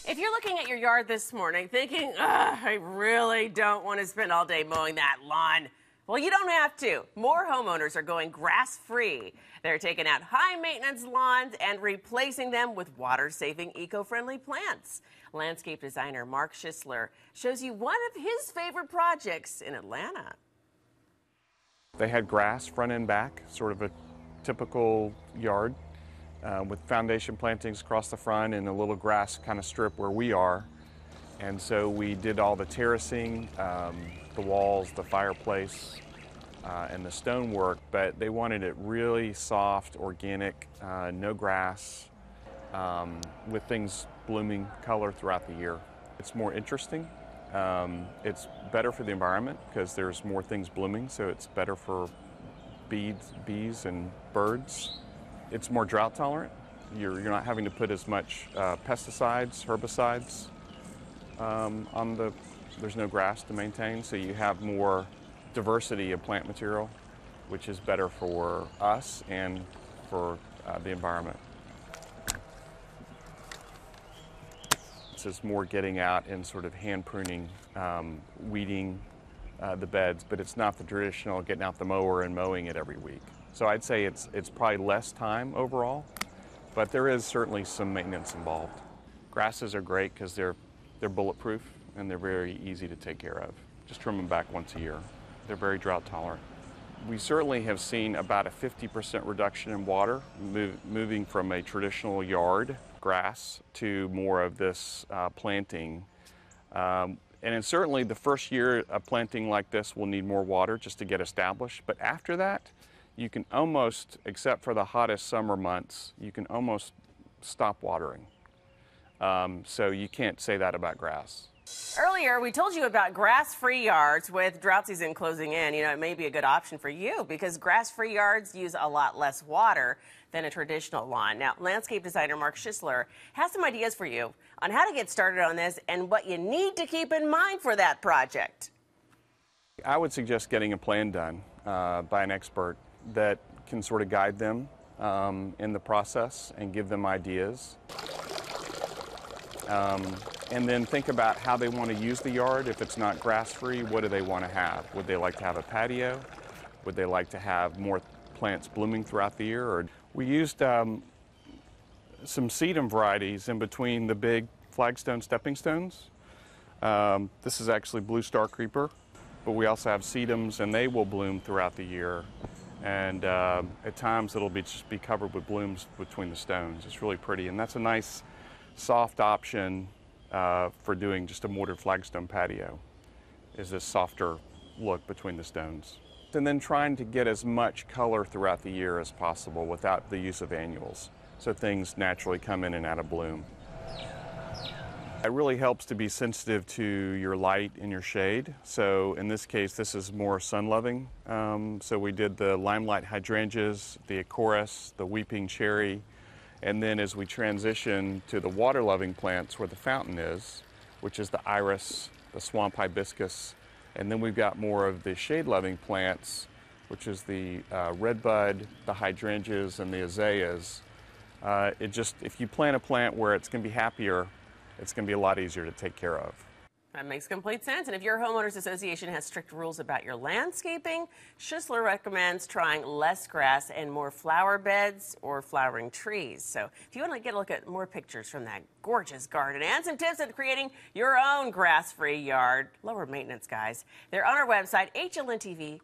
If you're looking at your yard this morning thinking, I really don't want to spend all day mowing that lawn, well, you don't have to. More homeowners are going grass-free. They're taking out high-maintenance lawns and replacing them with water-saving, eco-friendly plants. Landscape designer Mark Schisler shows you one of his favorite projects in Atlanta. They had grass front and back, sort of a typical yard, with foundation plantings across the front and a little grass kind of strip where we are. And so we did all the terracing, the walls, the fireplace, and the stonework, but they wanted it really soft, organic, no grass, with things blooming color throughout the year. It's more interesting. It's better for the environment because there's more things blooming, so it's better for bees and birds. It's more drought tolerant. You're not having to put as much pesticides, herbicides there's no grass to maintain, so you have more diversity of plant material, which is better for us and for the environment. This is more getting out and sort of hand pruning, weeding the beds, but it's not the traditional getting out the mower and mowing it every week. So I'd say it's probably less time overall, but there is certainly some maintenance involved. Grasses are great because they're bulletproof and they're very easy to take care of. Just trim them back once a year. They're very drought tolerant. We certainly have seen about a 50% reduction in water, moving from a traditional yard grass to more of this planting. And certainly the first year a planting like this will need more water just to get established, but after that, you can almost, except for the hottest summer months, you can almost stop watering. So you can't say that about grass. Earlier, we told you about grass-free yards. With drought season closing in, it may be a good option for you because grass-free yards use a lot less water than a traditional lawn. Now, landscape designer Mark Schisler has some ideas for you on how to get started on this and what you need to keep in mind for that project. I would suggest getting a plan done by an expert that can sort of guide them in the process and give them ideas. And then think about how they want to use the yard. If it's not grass-free, what do they want to have? Would they like to have a patio? Would they like to have more plants blooming throughout the year? Or we used some sedum varieties in between the big flagstone stepping stones. This is actually blue star creeper, but we also have sedums, and they will bloom throughout the year. And at times it'll just be covered with blooms between the stones. It's really pretty, and that's a nice soft option for doing just a mortared flagstone patio, is this softer look between the stones. And then trying to get as much color throughout the year as possible without the use of annuals, so things naturally come in and out of bloom. It really helps to be sensitive to your light and your shade. So in this case, this is more sun-loving. So we did the limelight hydrangeas, the acorus, the weeping cherry, and then as we transition to the water-loving plants where the fountain is, which is the iris, the swamp hibiscus, and then we've got more of the shade-loving plants, which is the redbud, the hydrangeas, and the azaleas. If you plant a plant where it's going to be happier, it's going to be a lot easier to take care of. That makes complete sense. And if your homeowners association has strict rules about your landscaping, Schisler recommends trying less grass and more flower beds or flowering trees. So if you want to get a look at more pictures from that gorgeous garden and some tips on creating your own grass-free yard, lower maintenance, guys, they're on our website, hlntv.com.